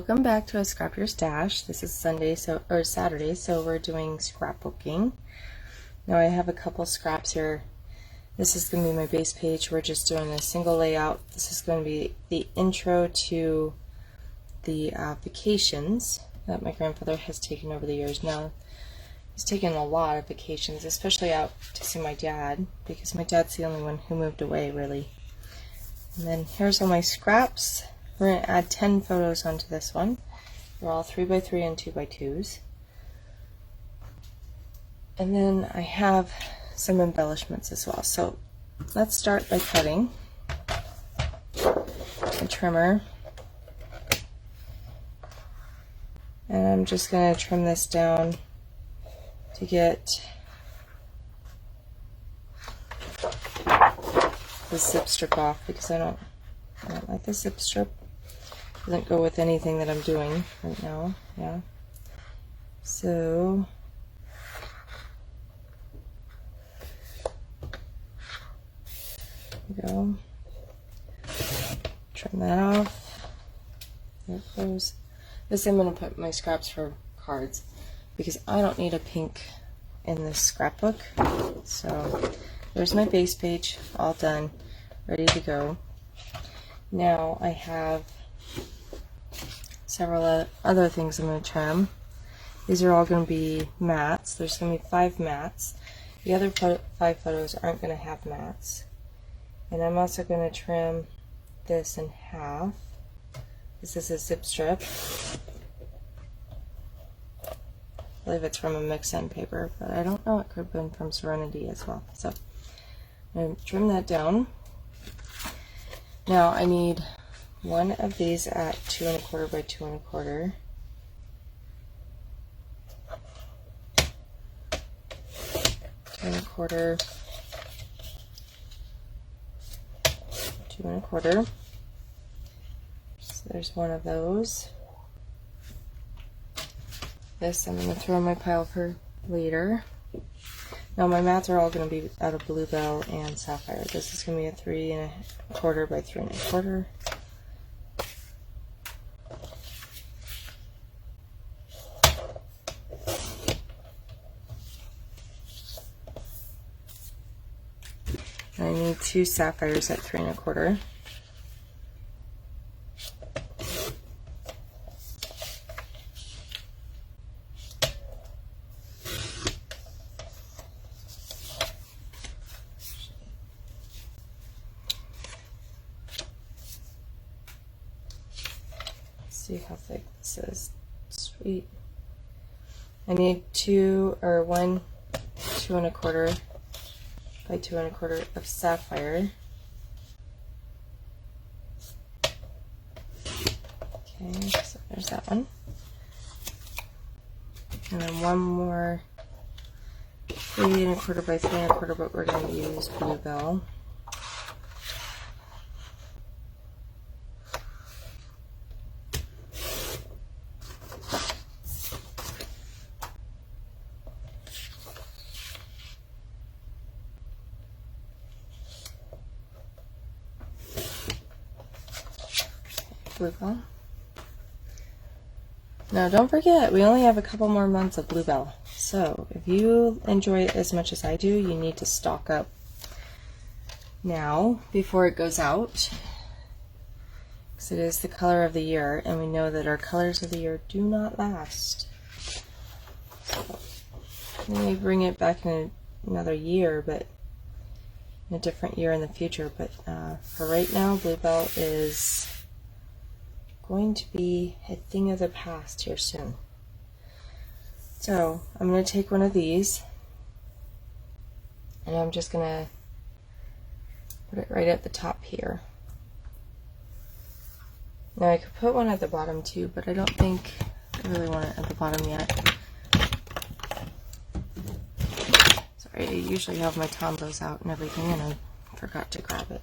Welcome back to a Scrap Your Stash. This is Saturday, so we're doing scrapbooking. Now I have a couple scraps here. This is going to be my base page. We're just doing a single layout. This is going to be the intro to the vacations that my grandfather has taken over the years. Now he's taken a lot of vacations, especially out to see my dad, because my dad's the only one who moved away, really. And then here's all my scraps. We're going to add 10 photos onto this one. They're all 3x3 and 2x2s. And then I have some embellishments as well. So let's start by cutting a trimmer. And I'm just going to trim this down to get the zip strip off, because I don't like the zip strip. Doesn't go with anything that I'm doing right now. Yeah. So there we go. Trim that off. There it goes. This I'm going to put my scraps for cards, because I don't need a pink in this scrapbook. So there's my base page, all done, ready to go. Now I have several other things I'm going to trim. These are all going to be mats. There's going to be 5 mats. The other 5 photos aren't going to have mats. And I'm also going to trim this in half. This is a zip strip. I believe it's from a mix end paper, but I don't know, it could have been from Serenity as well. So I'm going to trim that down. Now I need one of these at 2 1/4 by 2 1/4. Two and a quarter, 2 1/4. So there's one of those. This I'm going to throw in my pile for later. Now my mats are all going to be out of Bluebell and Sapphire. This is going to be a 3 1/4 by 3 1/4. I need 2 sapphires at 3 1/4. See how thick this is. Sweet. I need 2 1 2 1/4 by 2 1/4 of sapphire. Okay, so there's that one. And then one more 3 1/4 by 3 1/4, but we're going to use Bluebell. Bluebell. Now don't forget, we only have a couple more months of Bluebell. So if you enjoy it as much as I do, you need to stock up now before it goes out. Because it is the color of the year, and we know that our colors of the year do not last. So we may bring it back in another year, but in a different year in the future. But for right now, Bluebell is going to be a thing of the past here soon. So I'm going to take one of these, and I'm just going to put it right at the top here. Now I could put one at the bottom too, but I don't think I really want it at the bottom yet. Sorry, I usually have my Tombows out and everything, and I forgot to grab it.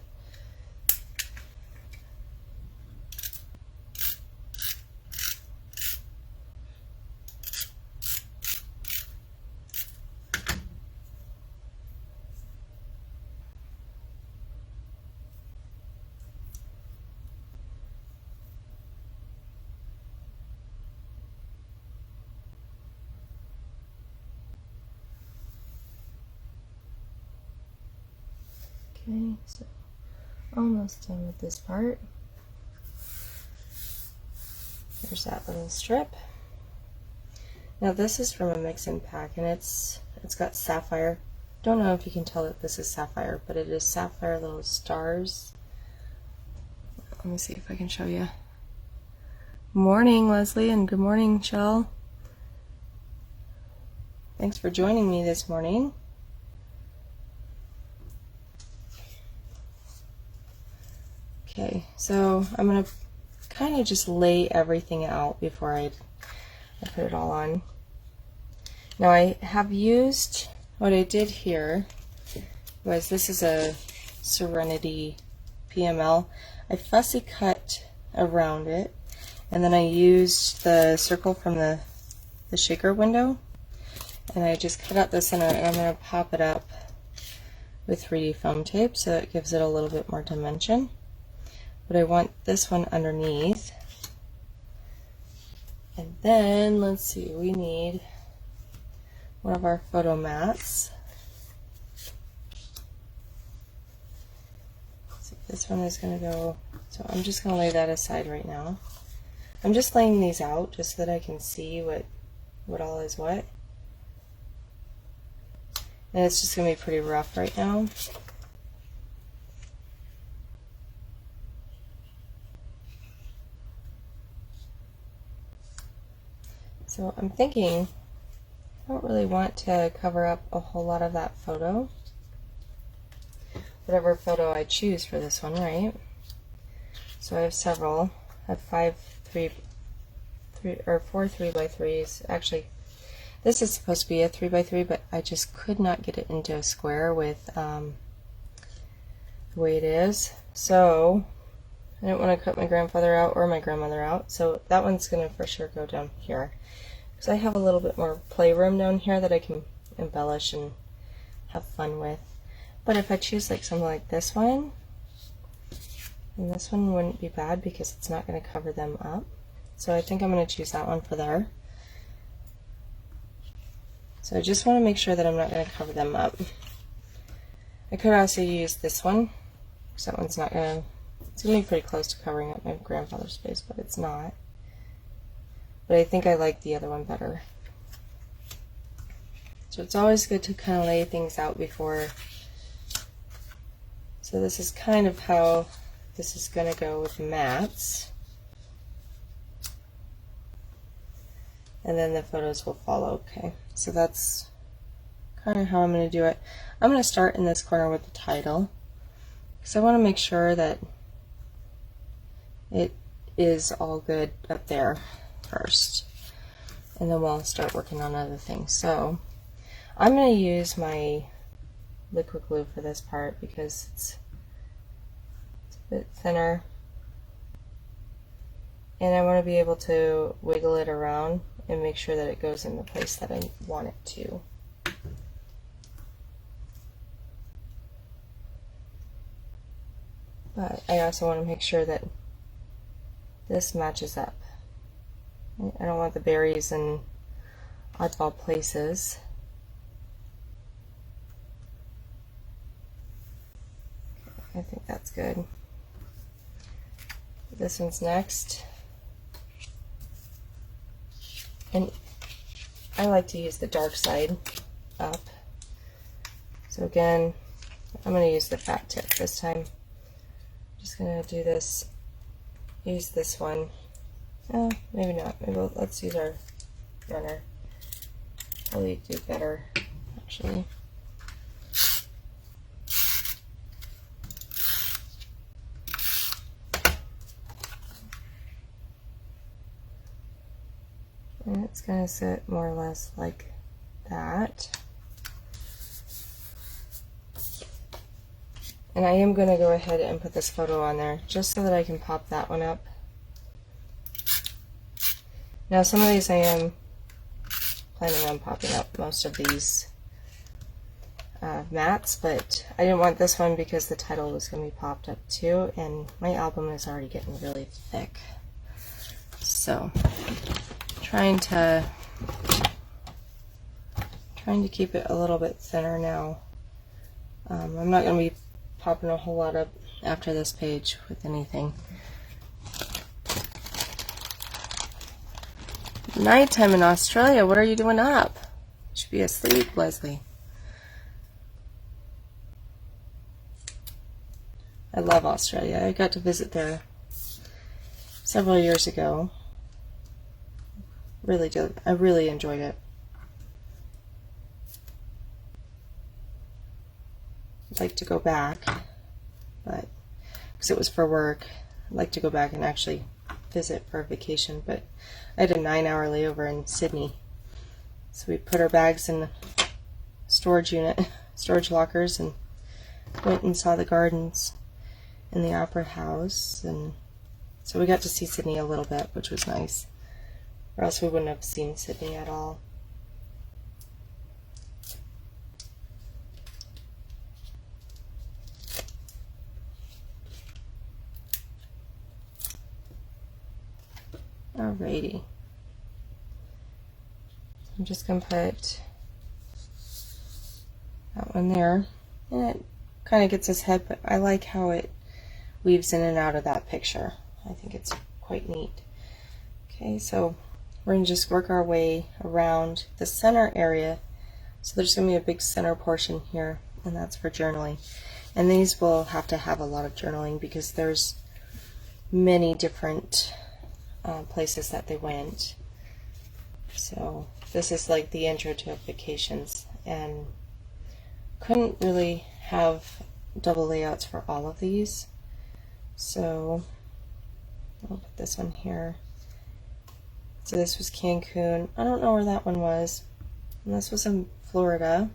Okay, so almost done with this part. There's that little strip. Now this is from a mix-in pack, and it's got sapphire. Don't know if you can tell that this is sapphire, but it is sapphire little stars. Let me see if I can show you. Morning, Leslie, and good morning, Shell. Thanks for joining me this morning. Okay, so I'm going to kind of just lay everything out before I put it all on. Now I have used, what I did here was, this is a Serenity PML. I fussy cut around it, and then I used the circle from the shaker window, and I just cut out the center, and I'm going to pop it up with 3D foam tape so it gives it a little bit more dimension. But I want this one underneath. And then, let's see, we need one of our photo mats. So this one is going to go, so I'm just going to lay that aside right now. I'm just laying these out just so that I can see what all is what. And it's just going to be pretty rough right now. So I'm thinking, I don't really want to cover up a whole lot of that photo. Whatever photo I choose for this one, right? So I have several. I have 4 3x3s. Actually, this is supposed to be a 3x3, but I just could not get it into a square with the way it is. So I don't want to cut my grandfather out or my grandmother out. So that one's going to for sure go down here. So I have a little bit more playroom down here that I can embellish and have fun with. But if I choose like something like this one, and this one wouldn't be bad because it's not going to cover them up. So I think I'm going to choose that one for there. So I just want to make sure that I'm not going to cover them up. I could also use this one, because that one's not going to, it's going to be pretty close to covering up my grandfather's face, but it's not. But I think I like the other one better. So it's always good to kind of lay things out before. So this is kind of how this is going to go with mats. And then the photos will follow. Okay, so that's kind of how I'm going to do it. I'm going to start in this corner with the title, because I want to make sure that it is all good up there first, and then we'll start working on other things. So I'm going to use my liquid glue for this part because it's a bit thinner, and I want to be able to wiggle it around and make sure that it goes in the place that I want it to. But I also want to make sure that this matches up. I don't want the berries in oddball places. I think that's good. This one's next. And I like to use the dark side up. So again, I'm going to use the fat tip this time. I'm just going to do this, use this one. Maybe not. Maybe let's use our runner. Probably do better, actually. And it's going to sit more or less like that. And I am going to go ahead and put this photo on there just so that I can pop that one up. Now some of these I am planning on popping up, most of these mats, but I didn't want this one because the title was going to be popped up too, and my album is already getting really thick. So trying to keep it a little bit thinner now. I'm not going to be popping a whole lot up after this page with anything. Nighttime in Australia. What are you doing up? You should be asleep, Leslie. I love Australia. I got to visit there several years ago. Really did. I really enjoyed it. I'd like to go back, but because it was for work, I'd like to go back and actually visit for a vacation, but I had a 9-hour layover in Sydney. So we put our bags in the storage unit, storage lockers, and went and saw the gardens in the Opera House, and so we got to see Sydney a little bit, which was nice. Or else we wouldn't have seen Sydney at all. Alrighty. I'm just going to put that one there. And it kind of gets his head, but I like how it weaves in and out of that picture. I think it's quite neat. Okay, so we're going to just work our way around the center area. So there's going to be a big center portion here, and that's for journaling. And these will have to have a lot of journaling because there's many different places that they went. So this is like the intro to vacations, and couldn't really have double layouts for all of these. So I'll put this one here. So this was Cancun. I don't know where that one was. And this was in Florida.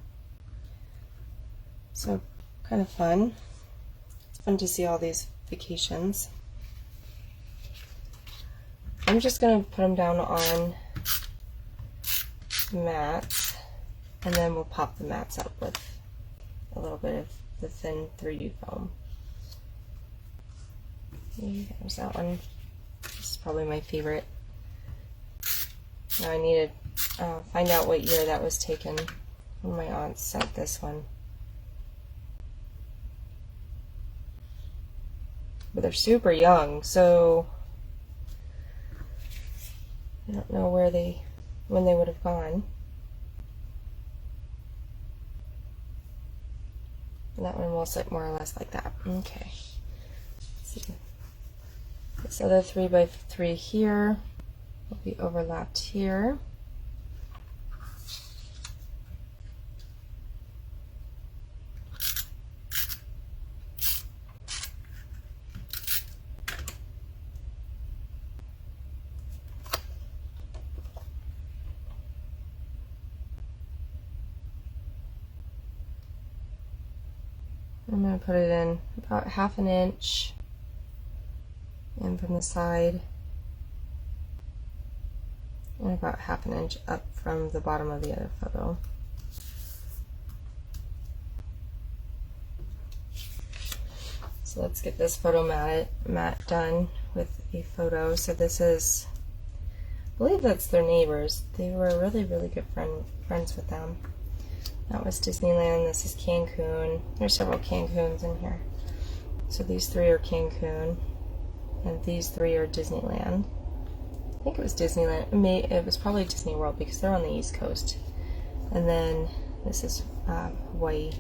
So kind of fun. It's fun to see all these vacations. I'm just going to put them down on mats, and then we'll pop the mats up with a little bit of the thin 3D foam. There's that one. This is probably my favorite. Now I need to find out what year that was taken. One of my aunts sent this one. But they're super young, so I don't know when they would have gone. And that one will sit more or less like that. Okay. Let's see. This other 3x3 here will be overlapped here. I'm going to put it in about 1/2 inch in from the side, and about 1/2 inch up from the bottom of the other photo. So let's get this photo mat done with a photo. So this is, I believe that's their neighbors. They were really, really good friends with them. That was Disneyland. This is Cancun. There's several Cancuns in here. So these 3 are Cancun, and these 3 are Disneyland. I think it was Disneyland. It was probably Disney World because they're on the East Coast. And then this is Hawaii.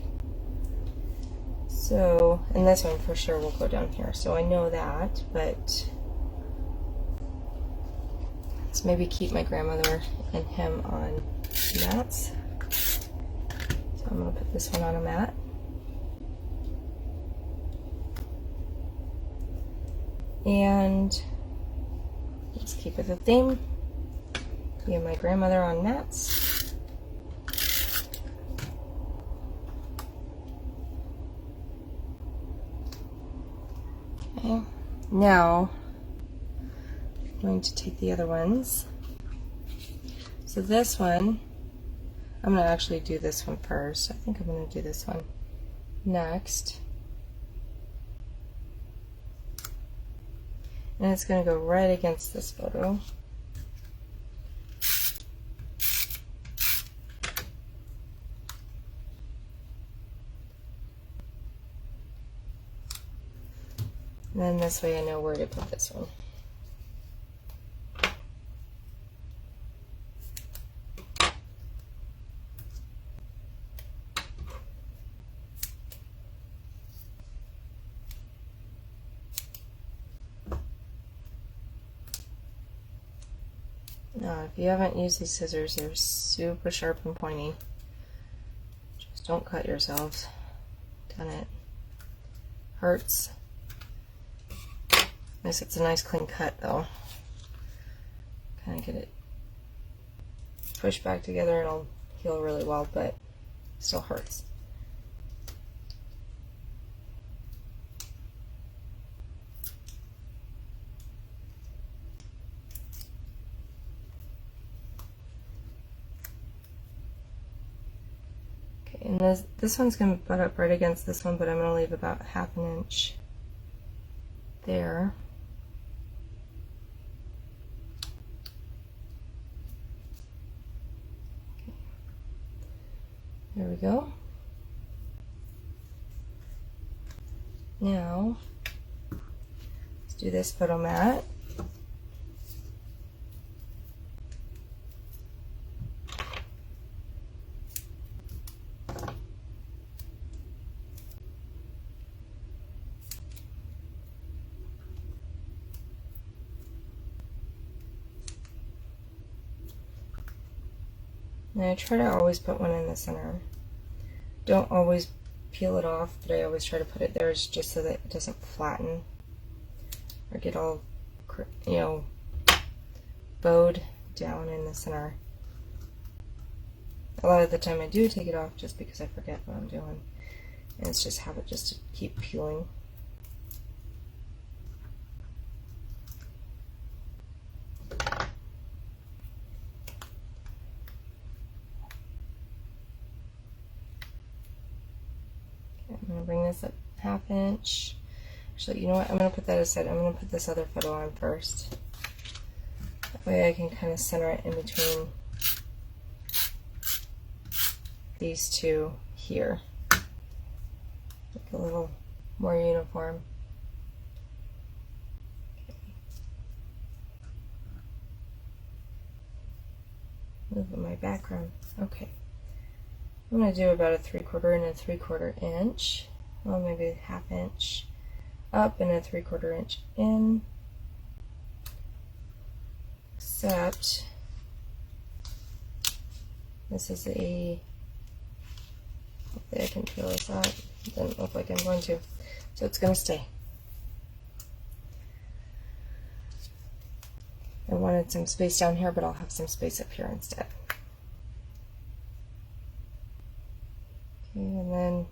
So, and this one for sure will go down here. So I know that, but let's maybe keep my grandmother and him on mats. So I'm going to put this one on a mat. And let's keep it the theme. Me and my grandmother on mats. Okay, now I'm going to take the other ones. So this one, I'm going to actually do this one first. I think I'm going to do this one next. And it's going to go right against this photo. And then this way I know where to put this one. Now, if you haven't used these scissors, they're super sharp and pointy. Just don't cut yourselves. Done it. Hurts. At least it's a nice clean cut though. Kind of get it pushed back together and it'll heal really well, but it still hurts. And this one's going to butt up right against this one, but I'm going to leave about 1/2 inch there. Okay. There we go. Now, let's do this photo mat. And I try to always put one in the center. Don't always peel it off, but I always try to put it there just so that it doesn't flatten or get all, you know, bowed down in the center. A lot of the time I do take it off just because I forget what I'm doing. And it's just habit just to keep peeling. I'm going to bring this up 1/2 inch. Actually, you know what? I'm going to put that aside. I'm going to put this other photo on first. That way I can kind of center it in between these two here. Make a little more uniform. Okay. Move my background. Okay. I'm going to do about a 3/4 and a 3/4 inch, well maybe 1/2 inch up and a 3/4 inch in, except this is a, hopefully I can peel this out, it doesn't look like I'm going to, so it's going to stay. I wanted some space down here, but I'll have some space up here instead. Okay, and then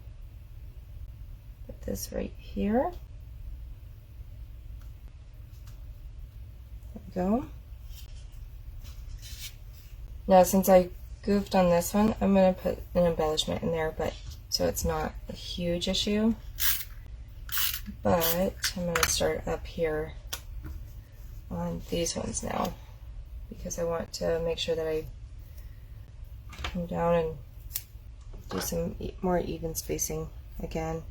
put this right here. There we go. Now, since I goofed on this one, I'm going to put an embellishment in there, but so it's not a huge issue. But I'm going to start up here on these ones now, because I want to make sure that I come down and do some more even spacing again.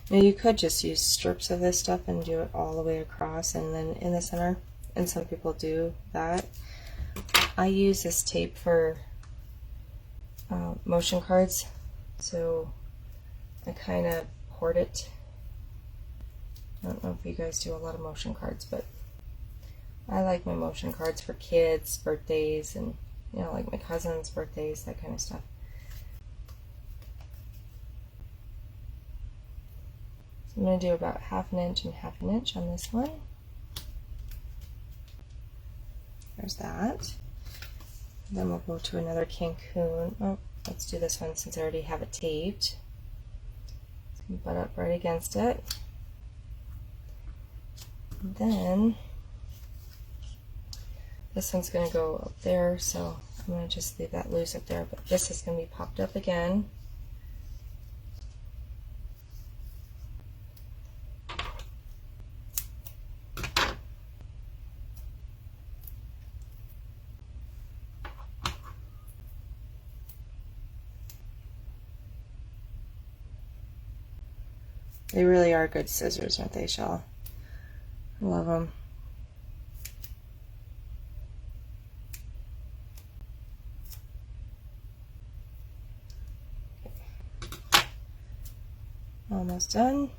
Now you could just use strips of this stuff and do it all the way across and then in the center, and some people do that. I use this tape for motion cards, so I kind of hoard it. I don't know if you guys do a lot of motion cards, but I like my motion cards for kids' birthdays and, you know, like my cousin's birthdays, that kind of stuff. So I'm going to do about 1/2 inch and 1/2 inch on this one. There's that. Then we'll go to another Cancun. Oh, let's do this one since I already have it taped. It's going to butt up right against it. And then this one's going to go up there, so I'm going to just leave that loose up there, but this is going to be popped up again. They really are good scissors, aren't they, Shell? I love them. Almost done.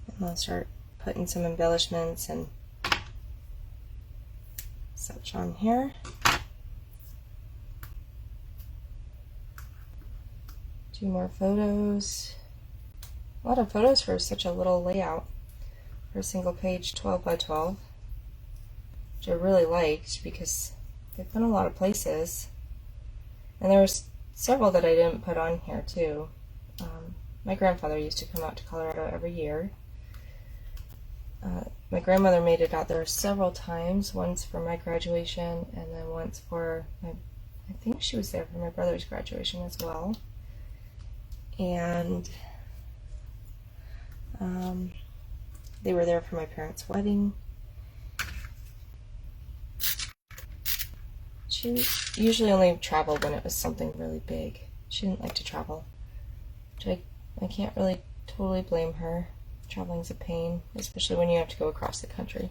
And I'll start putting some embellishments and such on here. Two more photos. A lot of photos for such a little layout for a single page 12 by 12, which I really liked because they've been a lot of places. And there was several that I didn't put on here too. My grandfather used to come out to Colorado every year. My grandmother made it out there several times, once for my graduation and then once for I think she was there for my brother's graduation as well. And they were there for my parents' wedding. She usually only traveled when it was something really big. She didn't like to travel, which I can't really totally blame her. Traveling's a pain, especially when you have to go across the country.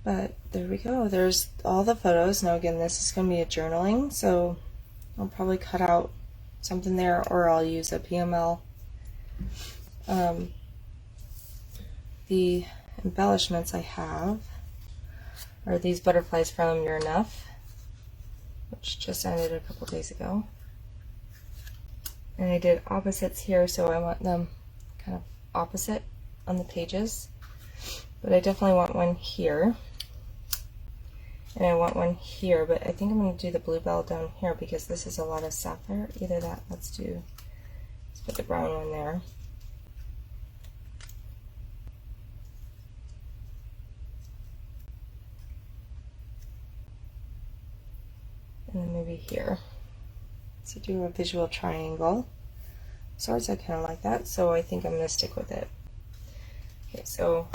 But there we go. There's all the photos. Now again, this is going to be a journaling, so I'll probably cut out something there, or I'll use a PML. The embellishments I have are these butterflies from You're Enough, which just ended a couple days ago. And I did opposites here, so I want them kind of opposite on the pages. But I definitely want one here. And I want one here, but I think I'm going to do the bluebell down here because this is a lot of sapphire. Either that, let's put the brown one there. And then maybe here. So do a visual triangle. Swords, I kind of like that, so I think I'm going to stick with it. Okay, so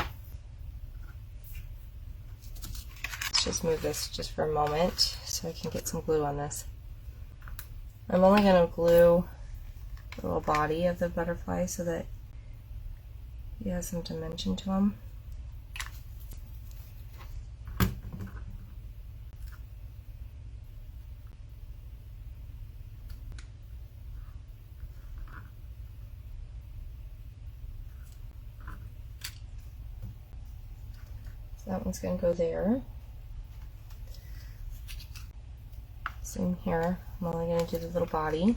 let's just move this just for a moment so I can get some glue on this. I'm only going to glue the little body of the butterfly so that he has some dimension to him. So that one's going to go there. Same here. I'm only going to do the little body.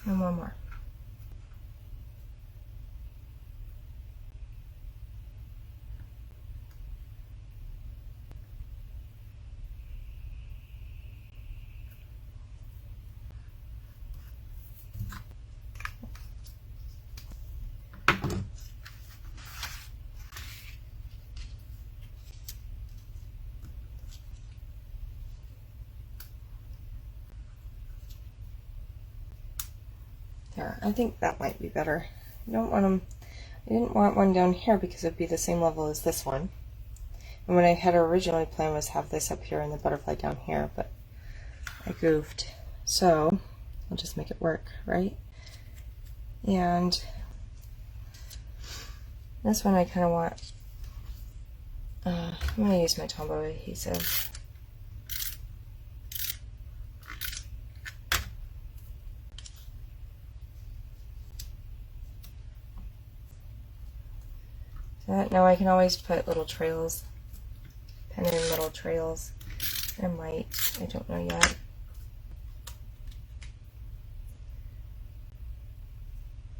And one more. There, I think that might be better. I didn't want one down here because it'd be the same level as this one. And what I had originally planned was have this up here and the butterfly down here, but I goofed. So I'll just make it work, right? And this one I kind of want, I'm going to use my Tombow adhesive. Now I can always put little trails, pen in little trails. I might, I don't know yet.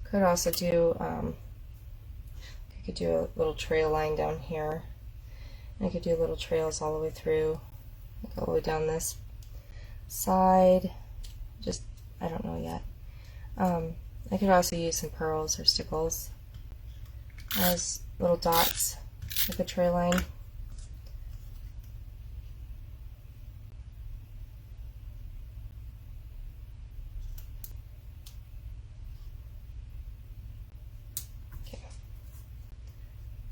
Could also do, I could do a little trail line down here. I could do little trails all the way through, like all the way down this side. Just, I don't know yet. I could also use some pearls or stickles as little dots, like a tray line. Okay.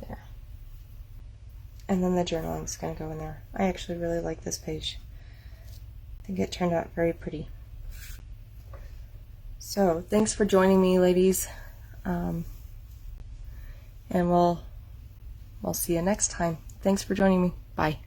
There. And then the journaling is going to go in there. I actually really like this page. I think it turned out very pretty. So thanks for joining me, ladies, and we'll see you next time. Thanks for joining me. Bye.